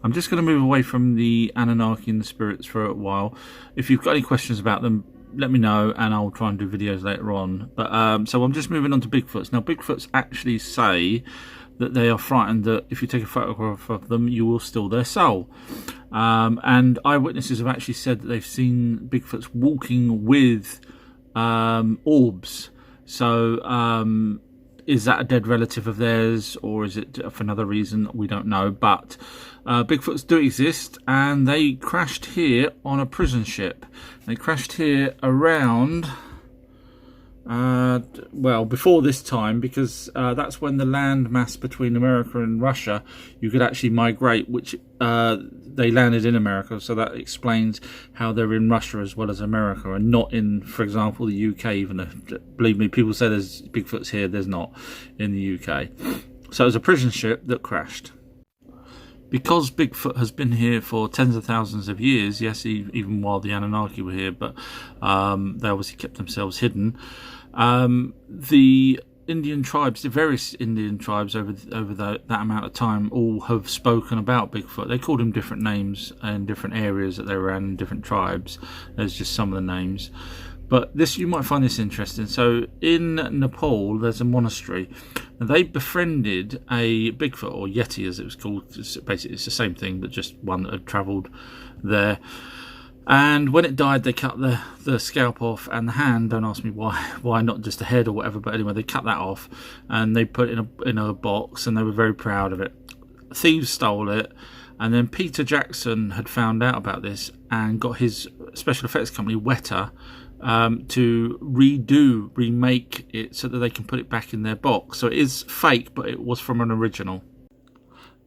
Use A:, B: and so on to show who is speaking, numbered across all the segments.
A: I'm just going to move away from the Anunnaki and the spirits for a while. If you've got any questions about them, let me know and I'll try and do videos later on. But so I'm just moving on to Bigfoots. Now, Bigfoots actually say that they are frightened that if you take a photograph of them, you will steal their soul. And eyewitnesses have actually said that they've seen Bigfoots walking with orbs. So is that a dead relative of theirs, or is it for another reason? We don't know. But Bigfoots do exist, and they crashed here on a prison ship. They crashed here around, well, before this time, because that's when the land mass between America and Russia, you could actually migrate, which they landed in America, so that explains how they're in Russia as well as America, and not in, for example, the UK, even though, believe me, people say there's Bigfoots here, there's not in the UK. So it was a prison ship that crashed. Because Bigfoot has been here for tens of thousands of years, yes, even while the Anunnaki were here, but they obviously kept themselves hidden. The Indian tribes, the various Indian tribes over that amount of time, all have spoken about Bigfoot. They called him different names in different areas that they were in different tribes. There's just some of the names. But this, you might find this interesting. So in Nepal, there's a monastery. And they befriended a Bigfoot, or Yeti as it was called. Basically, it's the same thing, but just one that had travelled there. And when it died, they cut the scalp off and the hand. Don't ask me why not just the head or whatever. But anyway, they cut that off and they put it in a box, and they were very proud of it. Thieves stole it, and then Peter Jackson had found out about this and got his special effects company, Weta, to remake it so that they can put it back in their box. So it is fake, but it was from an original.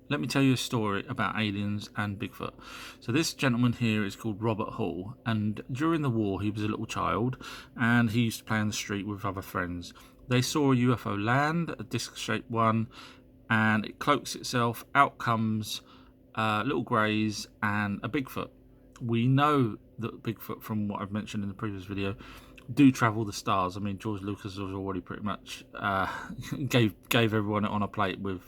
A: Let me tell you a story about aliens and Bigfoot. So this gentleman here is called Robert Hall, and during the war he was a little child and he used to play on the street with other friends. They saw a UFO land, a disc-shaped one, and it cloaks itself. Out comes little greys and a Bigfoot. We know that Bigfoot, from what I've mentioned in the previous video, do travel the stars. I mean, George Lucas was already pretty much gave everyone it on a plate with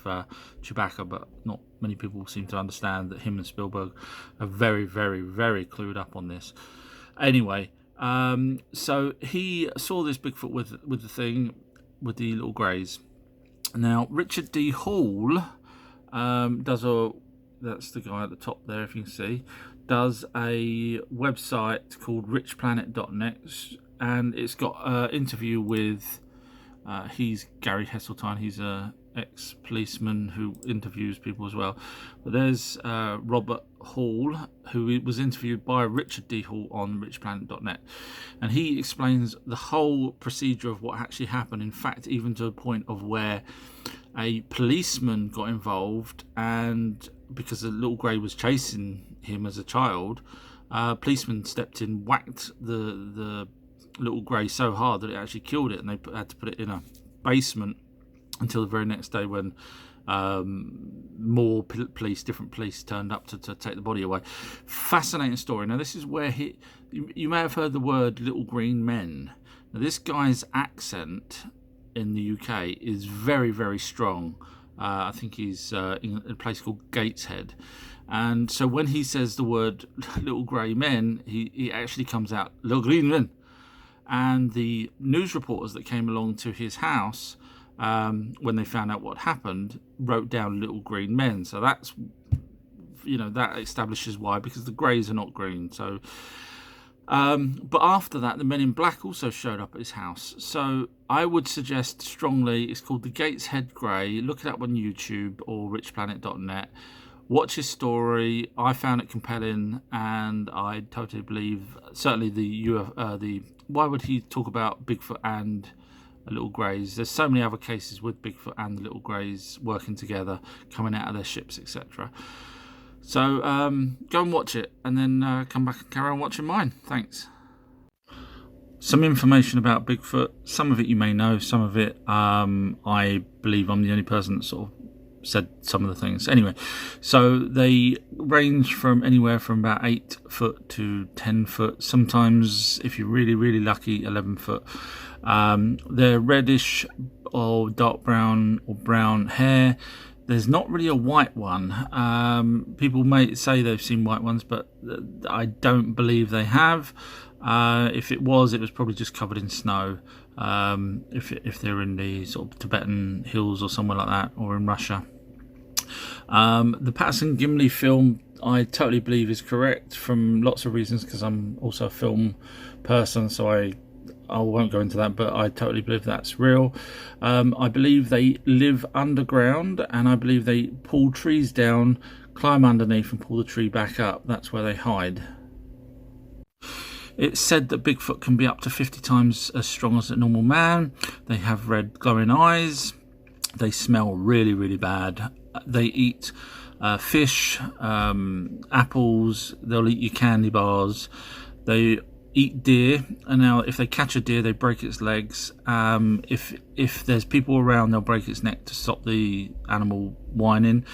A: Chewbacca, but not many people seem to understand that him and Spielberg are very, very, very clued up on this. Anyway, so he saw this Bigfoot with the thing, with the little greys. Now, Richard D. Hall that's the guy at the top there, if you can see, does a website called richplanet.net, and it's got an interview with, he's Gary Heseltine, he's a ex-policeman who interviews people as well. But there's Robert Hall, who was interviewed by Richard D. Hall on richplanet.net, and he explains the whole procedure of what actually happened. In fact, even to the point of where a policeman got involved, and because the little grey was chasing him as a child, a policeman stepped in, whacked the little grey so hard that it actually killed it, and they had to put it in a basement until the very next day when more different police turned up to take the body away. Fascinating story. Now this is where you may have heard the word little green men. Now this guy's accent in the UK is very, very strong. I think he's in a place called Gateshead, and so when he says the word little grey men, he actually comes out little green men. And the news reporters that came along to his house, when they found out what happened, wrote down little green men. So that's, that establishes why, because the greys are not green. So but after that, the men in black also showed up at his house. So I would suggest strongly, it's called the Gateshead Grey. Look it up on YouTube or richplanet.net. Watch his story. I found it compelling, and I totally believe, certainly why would he talk about Bigfoot and little greys? There's so many other cases with Bigfoot and the little greys working together, coming out of their ships, etc. So go and watch it, and then come back and carry on watching mine. Thanks. Some information about Bigfoot. Some of it you may know, some of it I believe I'm the only person that sort of said some of the things. Anyway, so they range from anywhere from about 8 foot to 10 foot. Sometimes, if you're really, really lucky, 11 foot. They're reddish or dark brown or brown hair. There's not really a white one. People may say they've seen white ones, but I don't believe they have. If it was probably just covered in snow. If they're in the sort of Tibetan hills or somewhere like that, or in Russia. The Patterson-Gimli film, I totally believe is correct from lots of reasons, because I'm also a film person, so I won't go into that, but I totally believe that's real. I believe they live underground, and I believe they pull trees down, climb underneath and pull the tree back up. That's where they hide. It's said that Bigfoot can be up to 50 times as strong as a normal man. They have red glowing eyes. They smell really, really bad. They eat fish, apples. They'll eat your candy bars. They eat deer, and now if they catch a deer, they break its legs. If there's people around, they'll break its neck to stop the animal whining.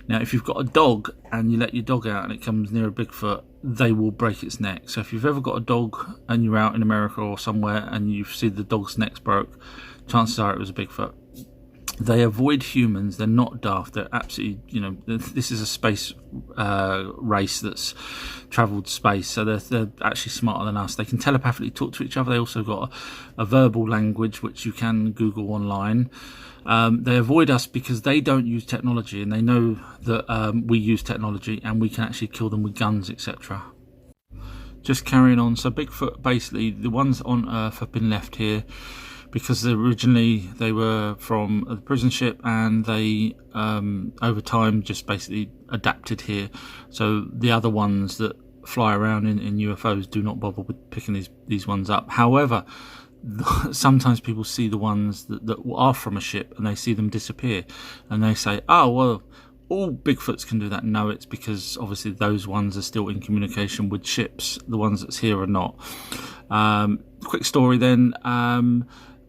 A: Now, if you've got a dog and you let your dog out and it comes near a Bigfoot, they will break its neck. So if you've ever got a dog and you're out in America or somewhere and you see the dog's neck's broke, chances are it was a Bigfoot. They avoid humans. They're not daft. They're absolutely, this is a space race that's travelled space, so they're actually smarter than us. They can telepathically talk to each other. They also got a verbal language, which you can Google online. They avoid us because they don't use technology, and they know that we use technology and we can actually kill them with guns, etc. Just carrying on. So Bigfoot, basically, the ones on Earth have been left here because originally they were from a prison ship, and they over time just basically adapted here. So the other ones that fly around in UFOs do not bother with picking these ones up. However, sometimes people see the ones that are from a ship and they see them disappear, and they say, oh well, all Bigfoots can do that. No, it's because obviously those ones are still in communication with ships. The ones that's here are not. Quick story then.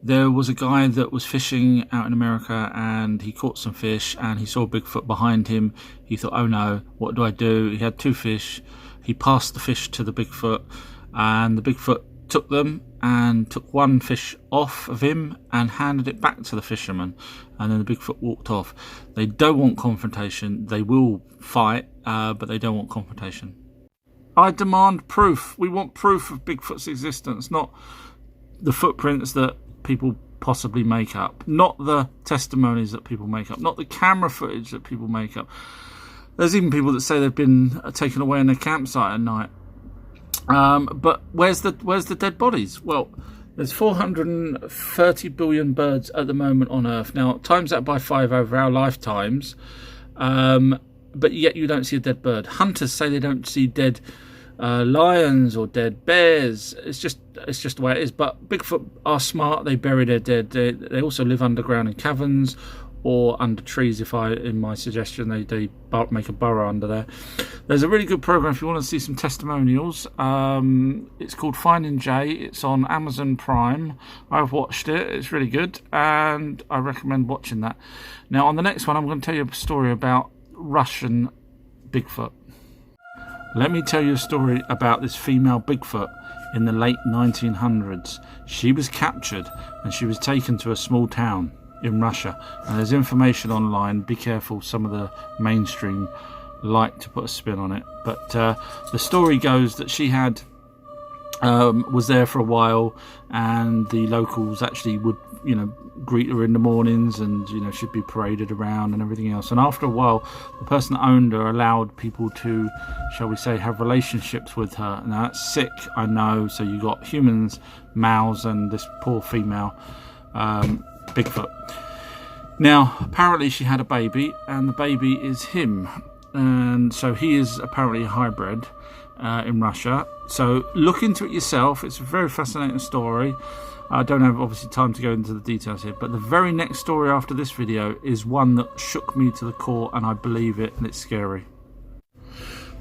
A: There was a guy that was fishing out in America, and he caught some fish, and he saw Bigfoot behind him. He thought, oh no, what do I do? He had 2 fish. He passed the fish to the Bigfoot, and the Bigfoot took them and took one fish off of him and handed it back to the fisherman, and then the Bigfoot walked off. They don't want confrontation. They will fight, but they don't want confrontation. I demand proof. We want proof of Bigfoot's existence, not the footprints that people possibly make up, not the testimonies that people make up, not the camera footage that people make up. There's even people that say they've been taken away in their campsite at night. But where's the dead bodies? Well, there's 430 billion birds at the moment on Earth. Now, times that by 5 over our lifetimes, but yet you don't see a dead bird. Hunters say they don't see dead lions or dead bears. It's just the way it is. But Bigfoot are smart. They bury their dead. They also live underground in caverns or under trees. In my suggestion, they make a burrow under there. There's a really good program if you want to see some testimonials. It's called Finding Jay. It's on Amazon Prime. I've watched it. It's really good, and I recommend watching that. Now, on the next one, I'm going to tell you a story about Russian Bigfoot. Let me tell you a story about this female Bigfoot in the late 1900s. She was captured and she was taken to a small town in Russia. And there's information online. Be careful, some of the mainstream like to put a spin on it. But the story goes that she was there for a while, and the locals actually would, greet her in the mornings, and she'd be paraded around and everything else. And after a while, the person that owned her allowed people to, shall we say, have relationships with her. Now that's sick, I know. So you got humans, males, and this poor female Bigfoot. Now apparently she had a baby, and the baby is him, and so he is apparently a hybrid in Russia. So look into it yourself. It's a very fascinating story. I don't have obviously time to go into the details here, but the very next story after this video is one that shook me to the core, and I believe it, and it's scary.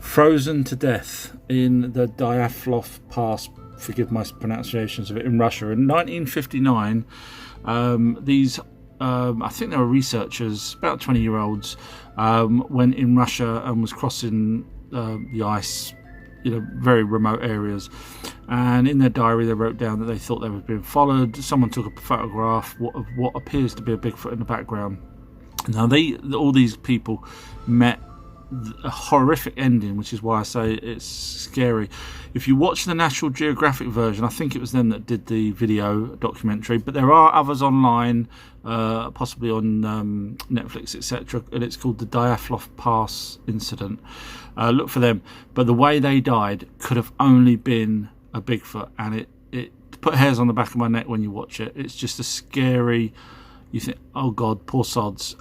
A: Frozen to death in the Dyatlov Pass, forgive my pronunciations of it, in Russia. In 1959, these I think they were researchers, about 20-year-olds, went in Russia and was crossing the ice, very remote areas, and in their diary they wrote down that they thought they were being followed. Someone took a photograph of what appears to be a Bigfoot in the background, Now, all these people met a horrific ending, which is why I say it's scary. If you watch the National Geographic version, I think it was them that did the video documentary, but there are others online, possibly on Netflix, etc., and it's called the Dyatlov Pass incident. Look for them. But the way they died could have only been a Bigfoot, and it put hairs on the back of my neck when you watch it. It's just a scary... You think, oh God, poor sods.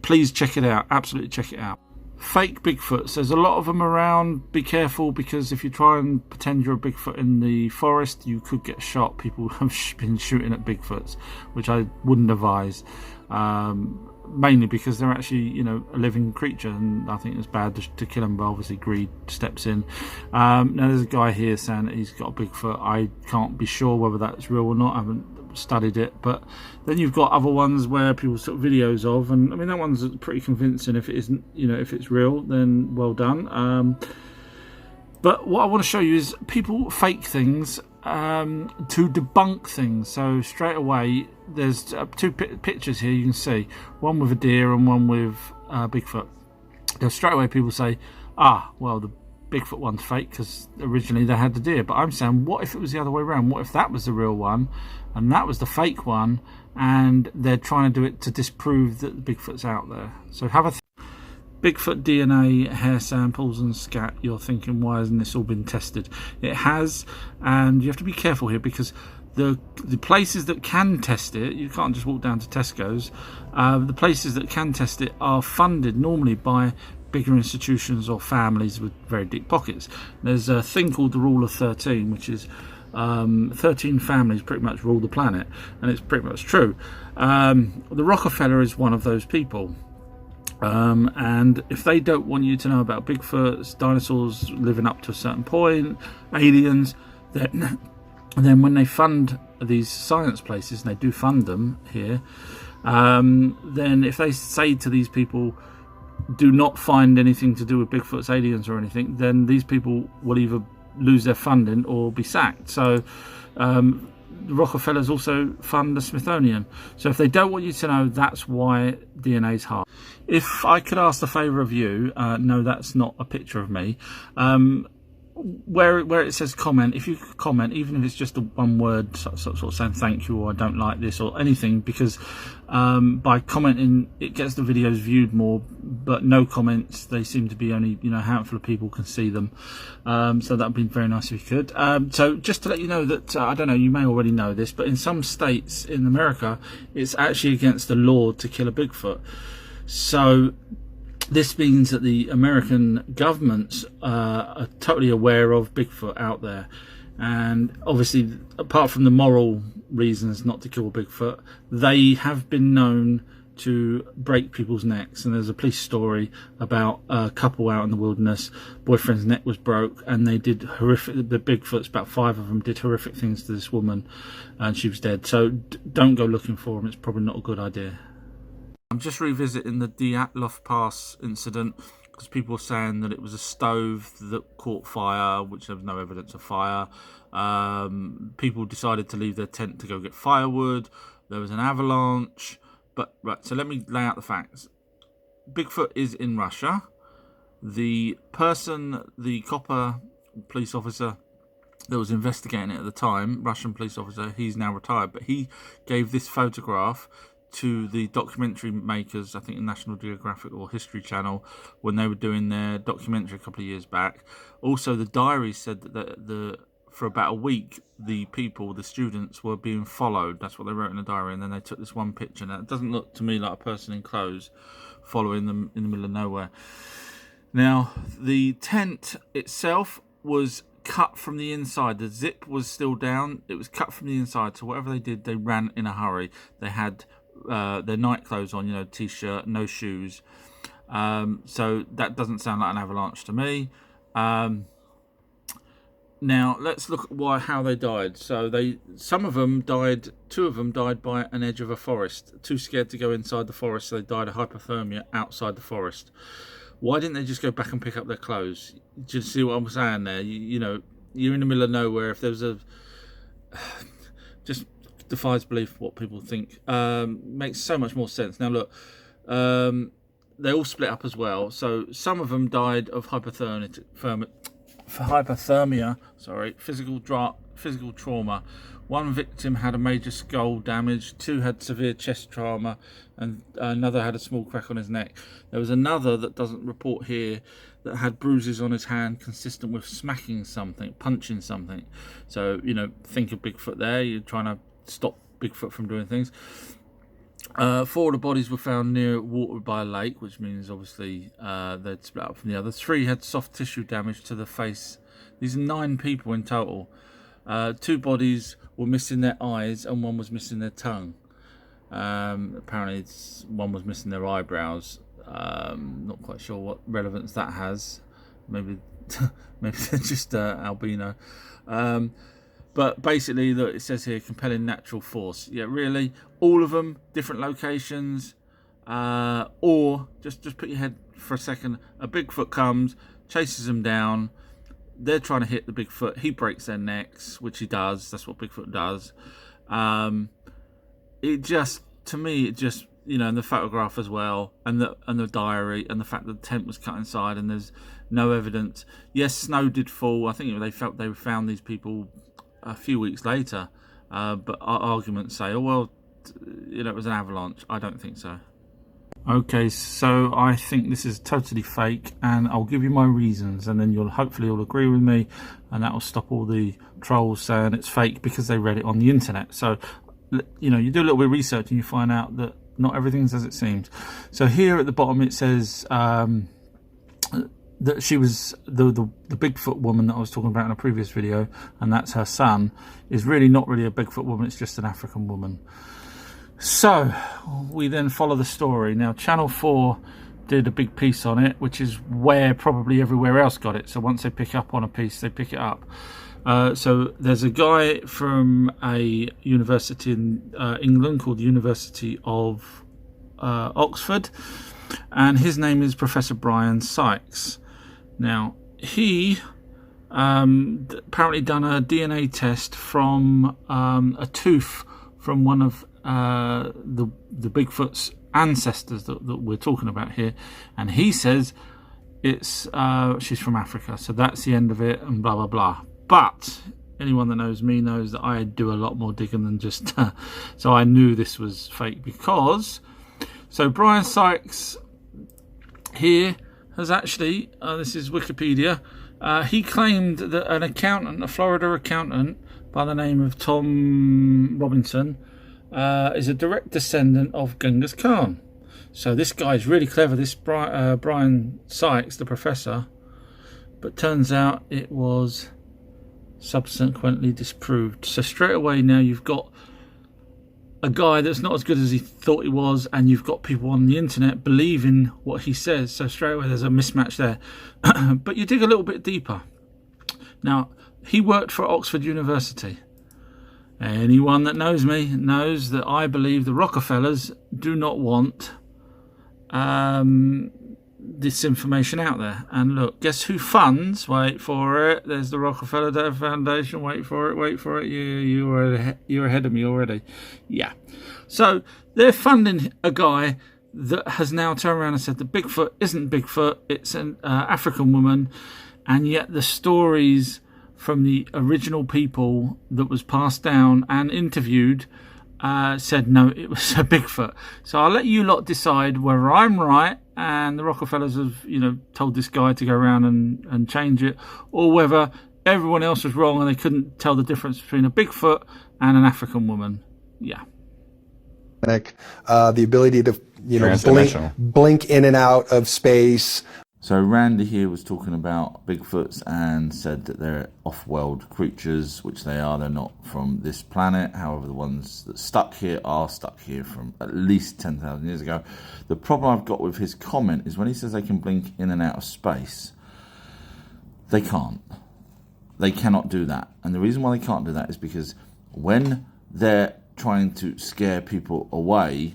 A: Please check it out. Absolutely check it out. Fake Bigfoots. There's a lot of them around. Be careful, because if you try and pretend you're a Bigfoot in the forest, you could get shot. People have been shooting at Bigfoots, which I wouldn't advise. Mainly because they're actually, you know, a living creature, and I think it's bad to kill them, but obviously greed steps in. Now there's a guy here saying that he's got a Bigfoot. I can't be sure whether that's real or not. I haven't studied it. But then you've got other ones where people took videos of, and I mean, that one's pretty convincing. If it isn't, you know, if it's real, then well done. But what I want to show you is people fake things to debunk things. So straight away, there's two pictures here you can see, one with a deer and one with Bigfoot. Now straight away people say, well, the Bigfoot one's fake because originally they had the deer. But I'm saying, what if it was the other way around? What if that was the real one and that was the fake one, and they're trying to do it to disprove that Bigfoot's out there? So have a Bigfoot DNA, hair samples and scat. You're thinking, why hasn't this all been tested? It has, and you have to be careful here, because the places that can test it, you can't just walk down to Tesco's. The places that can test it are funded normally by bigger institutions or families with very deep pockets. There's a thing called the Rule of 13, which is 13 families pretty much rule the planet, and it's pretty much true. The Rockefeller is one of those people. And if they don't want you to know about Bigfoots, dinosaurs living up to a certain point, aliens, then when they fund these science places, and they do fund them here, then if they say to these people, do not find anything to do with Bigfoots, aliens or anything, then these people will either lose their funding or be sacked. So the Rockefellers also fund the Smithsonian. So if they don't want you to know, that's why DNA is hard. If I could ask the favour of you, no, that's not a picture of me. Where it says comment, if you could comment, even if it's just a one word, sort of saying thank you or I don't like this or anything, because by commenting it gets the videos viewed more, but no comments, they seem to be only, you know, a handful of people can see them. So that would be very nice if you could. So just to let you know that, I don't know, you may already know this, but in some states in America, it's actually against the law to kill a Bigfoot. So this means that the American governments are totally aware of Bigfoot out there. And obviously, apart from the moral reasons not to kill Bigfoot, they have been known to break people's necks. And there's a police story about a couple out in the wilderness. Boyfriend's neck was broke, and they did horrific... The Bigfoots, about 5 of them, did horrific things to this woman, and she was dead. So don't go looking for them. It's probably not a good idea. I'm just revisiting the Dyatlov Pass incident, because people were saying that it was a stove that caught fire, which there was no evidence of fire. People decided to leave their tent to go get firewood. There was an avalanche. But right, so let me lay out the facts. Bigfoot is in Russia. The copper police officer that was investigating it at the time, Russian police officer, he's now retired, but he gave this photograph to the documentary makers, I think National Geographic or History Channel, when they were doing their documentary a couple of years back. Also, the diary said that for about a week, the students were being followed. That's what they wrote in the diary, and then they took this one picture. Now, it doesn't look to me like a person in clothes following them in the middle of nowhere. Now, the tent itself was cut from the inside. The zip was still down. It was cut from the inside. So whatever they did, they ran in a hurry. They had their night clothes on, you know, t-shirt, no shoes. So that doesn't sound like an avalanche to me. Now let's look at how they died. So two of them died by an edge of a forest, too scared to go inside the forest, so they died of hypothermia outside the forest. Why didn't they just go back and pick up their clothes? Do you see what I'm saying there? You know, you're in the middle of nowhere. If there was just defies belief what people think. Makes so much more sense. Now look, they all split up as well. So some of them died of hypothermia, physical trauma. One victim had a major skull damage, 2 had severe chest trauma, and another had a small crack on his neck. There was another that doesn't report here that had bruises on his hand consistent with smacking something, punching something. So, you know, think of Bigfoot there. You're trying to stop Bigfoot from doing things. 4 of the bodies were found near water by a lake, which means obviously they'd split up from the others. 3 had soft tissue damage to the face. These are 9 people in total. 2 bodies were missing their eyes and 1 was missing their tongue. Apparently 1 was missing their eyebrows. Not quite sure what relevance that has. Maybe they're just albino. But basically, look, it says here, compelling natural force. Yeah, really, all of them, different locations. Or just put your head for a second. A Bigfoot comes, chases them down. They're trying to hit the Bigfoot. He breaks their necks, which he does. That's what Bigfoot does. To me, you know, and the photograph as well, and the diary, and the fact that the tent was cut inside, and there's no evidence. Yes, snow did fall. I think they found these people a few weeks later. But our arguments say, oh well, you know, it was an avalanche. I don't think so. Okay, so I think this is totally fake, and I'll give you my reasons, and then hopefully you'll agree with me, and that will stop all the trolls saying it's fake because they read it on the internet. So, you know, you do a little bit of research and you find out that not everything's as it seems. So here at the bottom it says that she was the Bigfoot woman that I was talking about in a previous video, and that's her son, is really not really a Bigfoot woman, it's just an African woman. So we then follow the story. Now Channel 4 did a big piece on it, which is where probably everywhere else got it. So once they pick up on a piece, they pick it up. So there's a guy from a university in England called the University of Oxford, and his name is Professor Brian Sykes. Now he apparently done a DNA test from a tooth from one of the Bigfoot's ancestors that we're talking about here, and he says it's she's from Africa. So that's the end of it, and blah blah blah. But anyone that knows me knows that I do a lot more digging than just so I knew this was fake, because so Brian Sykes here has actually this is Wikipedia, he claimed that an accountant, a Florida accountant by the name of Tom Robinson, is a direct descendant of Genghis Khan. So this guy's really clever, this Brian Sykes, the professor, but turns out it was subsequently disproved. So straight away now you've got a guy that's not as good as he thought he was, and you've got people on the internet believing what he says. So straight away there's a mismatch there. But you dig a little bit deeper. Now, he worked for Oxford University. Anyone that knows me knows that I believe the Rockefellers do not want this information out there. And look, guess who funds? Wait for it. There's the Rockefeller Foundation. Wait for it. You're ahead of me already. Yeah. So they're funding a guy that has now turned around and said that Bigfoot isn't Bigfoot. It's an African woman, and yet the stories from the original people that was passed down and interviewed said no, it was a Bigfoot. So I'll let you lot decide whether I'm right and the Rockefellers have, you know, told this guy to go around and change it, or whether everyone else was wrong and they couldn't tell the difference between a Bigfoot and an African woman. Yeah.
B: The ability to, you know, blink in and out of space.
C: So Randy here was talking about Bigfoots and said that they're off-world creatures, which they are. They're not from this planet. However, the ones that stuck here are stuck here from at least 10,000 years ago. The problem I've got with his comment is when he says they can blink in and out of space, they can't. They cannot do that. And the reason why they can't do that is because when they're trying to scare people away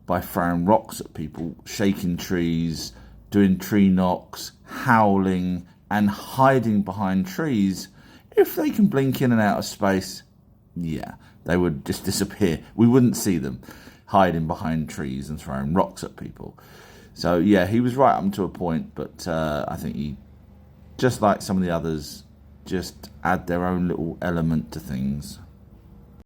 C: by throwing rocks at people, shaking trees, doing tree knocks, howling, and hiding behind trees, if they can blink in and out of space, yeah, they would just disappear. We wouldn't see them. hiding behind trees and throwing rocks at people. So yeah, he was right up to a point, but I think he, just like some of the others, just add their own little element to things.